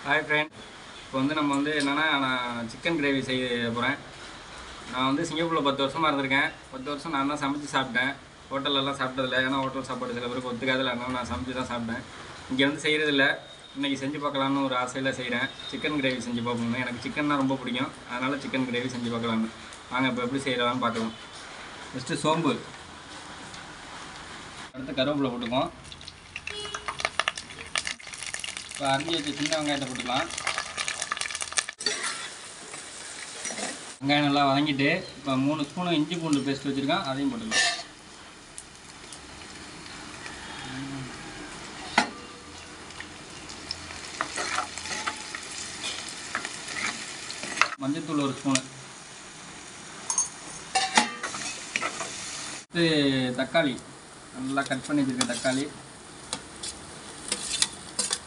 Hi friend. இப்போ நம்ம என்னென்னா நான் சிக்கன் கிரேவி செய்ய போகிறேன். நான் சிங்கப்பூரில் 10 வருஷமாக இருந்திருக்கேன். 10 வருஷம் நான் தான் சமைச்சு சாப்பிட்டேன். ஹோட்டலெல்லாம் சாப்பிட்டதில்லை. ஏன்னா ஹோட்டல் சாப்பாடு சில பேருக்கு ஒத்துக்காதில்ல, அதனால நான் சமைச்சு தான் சாப்பிட்டேன். இங்கே செய்கிறதில்ல. இன்றைக்கி செஞ்சு பார்க்கலான்னு ஒரு ஆசையில் செய்கிறேன். சிக்கன் கிரேவி செஞ்சு பார்ப்போம். எனக்கு சிக்கன்னா ரொம்ப பிடிக்கும், அதனால் சிக்கன் கிரேவி செஞ்சு பார்க்கலான்னு. வாங்க இப்போ எப்படி செய்யலான்னு பார்க்கலாம். ஃபஸ்ட்டு சோம்பு, அடுத்து கருவேப்பிலை போட்டுக்குவோம். இப்போ அரிஞ்சு வச்ச சின்ன வெங்காயத்தை போட்டுக்கலாம். வெங்காயம் நல்லா வதங்கிட்டு இப்போ 3 ஸ்பூனு இஞ்சி பூண்டு பேஸ்ட் வச்சுருக்கேன், அதையும் போட்டுக்கலாம். மஞ்சள்தூள் 1 ஸ்பூனு. தக்காளி நல்லா கட் பண்ணி வச்சுருக்கேன். தக்காளி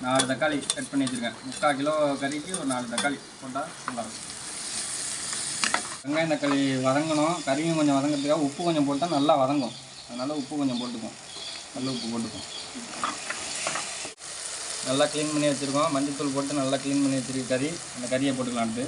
4 தக்காளி கட் பண்ணி வச்சுருக்கேன். 3/4 கிலோ கறிக்கு ஒரு 4 தக்காளி போட்டால் நல்லாயிருக்கும். வெங்காயம் தக்காளி வதங்கணும். கறியும் கொஞ்சம் வதங்கிறதுக்காக உப்பு கொஞ்சம் போட்டால் நல்லா வதங்கும். அதனால் உப்பு கொஞ்சம் போட்டுக்கும், நல்ல உப்பு போட்டுக்கும். நல்லா க்ளீன் பண்ணி வச்சுருக்கோம். மஞ்சள்தூள் போட்டு நல்லா க்ளீன் பண்ணி வச்சுருக்க கறி, அந்த கறியை போட்டுக்கலான்ட்டு.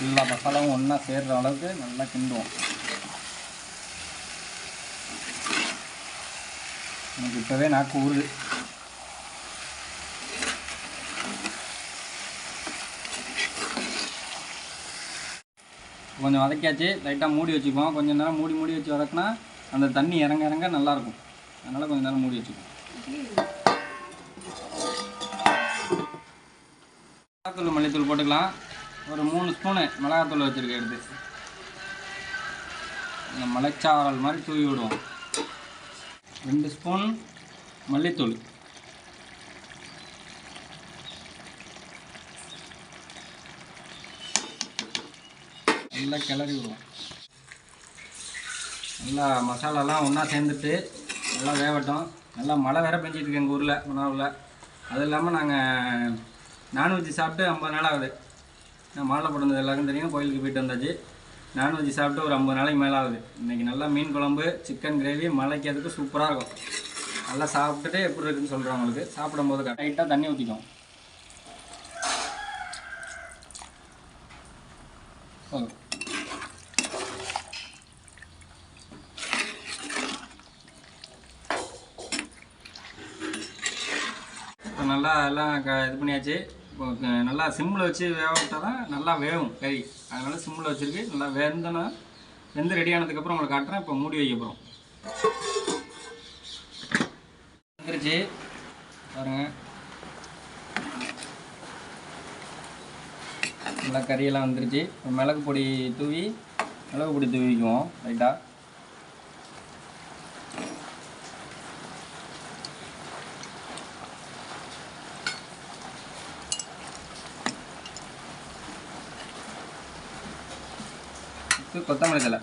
எல்லா மசாலாவும் ஒன்றா சேர்கிற அளவுக்கு நல்லா கிண்டுவோம். எனக்கு இப்போவே நாக்கு ஊறுது. கொஞ்சம் வதக்கியாச்சு, லைட்டாக மூடி வச்சுக்குவோம். கொஞ்சம் நேரம் மூடி வச்சு வதக்கினா அந்த தண்ணி இறங்க நல்லாயிருக்கும். அதனால் கொஞ்சம் நேரம் மூடி வச்சுக்குவோம். மிளகாத்தூள் மல்லித்தூள் போட்டுக்கலாம். ஒரு 3 ஸ்பூனு மிளகாத்தூள் வச்சுருக்கேன் எடுத்து. இந்த மலைச்சாரல் மாதிரி தூவி விடுவோம். 2 ஸ்பூன் மல்லித்தூள். நல்லா கிளறி விடுவோம். நல்லா மசாலாலாம் ஒன்றா சேர்ந்துட்டு நல்லா வேகட்டும். நல்லா மழை வேற பெஞ்சிட்ருக்கு எங்கள் ஊரில், மன்னாரில். அது இல்லாமல் நாங்கள் நான்வெஜ் சாப்பிட்டு 50 நாள் ஆகுது. நான் மாலை போட்டது எல்லாருக்கும் தெரியும். கோயிலுக்கு போயிட்டு வந்தாச்சு. நான்வெஜ் சாப்பிட்டு ஒரு 50 நாளைக்கு மேலே ஆகுது. இன்றைக்கி நல்லா மீன் குழம்பு, சிக்கன் கிரேவி மழைக்கு அதுக்கு சூப்பராக இருக்கும். நல்லா சாப்பிட்டுட்டு எப்படி இருக்குன்னு சொல்கிறவங்களுக்கு சாப்பிடும்போது டைட்டாக தண்ணி ஊற்றிக்கும். இப்போ நல்லா எல்லாம் இது பண்ணியாச்சு. இப்போ நல்லா சிம்மில் வச்சு வேக விட்டால் தான் நல்லா வேகும் கறி. அதனால் சிம்மில் வச்சுருக்கு. நல்லா வெந்து ரெடி ஆனதுக்கப்புறம் உங்களுக்கு காட்டுறேன். இப்போ மூடி வைக்க போகிறோம். வந்துருச்சு பாருங்கள். நல்லா கறியெல்லாம் வந்துருச்சு. மிளகு பொடி தூவிக்குவோம் லைட்டாக. கொத்தமல்லி தழை.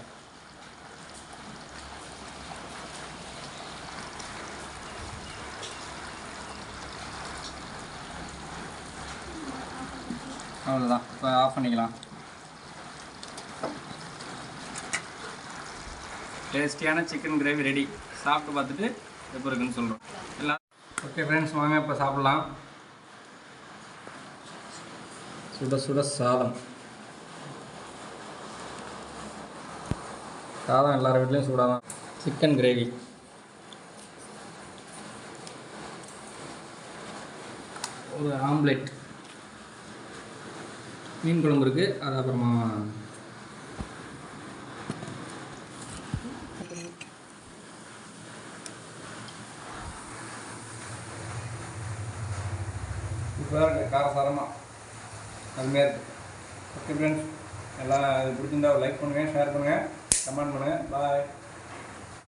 அவ்வளோதான். இப்போ ஆஃப் பண்ணிக்கலாம். டேஸ்டியான சிக்கன் கிரேவி ரெடி. சாப்பிட்டு பார்த்துட்டு எப்போ இருக்குன்னு சொல்கிறோம் எல்லாம். ஓகே ஃப்ரெண்ட்ஸ், வாங்க இப்போ சாப்பிட்லாம். சுட சாதம். சாதம் எல்லார் வீட்லேயும் சூடாதான். சிக்கன் கிரேவி, ஒரு ஆம்லெட், மீன் குழம்பு இருக்குது. அது அப்புறமா சூப்பராக இருக்குது. காரசாரமாக அதுமாரி இருக்குது. ஓகே ஃப்ரெண்ட்ஸ், எல்லாம் இது பிடிச்சிருந்தா லைக் பண்ணுங்கள், ஷேர் பண்ணுங்கள், கமெண்ட் பண்ணுங்கள். பாய்.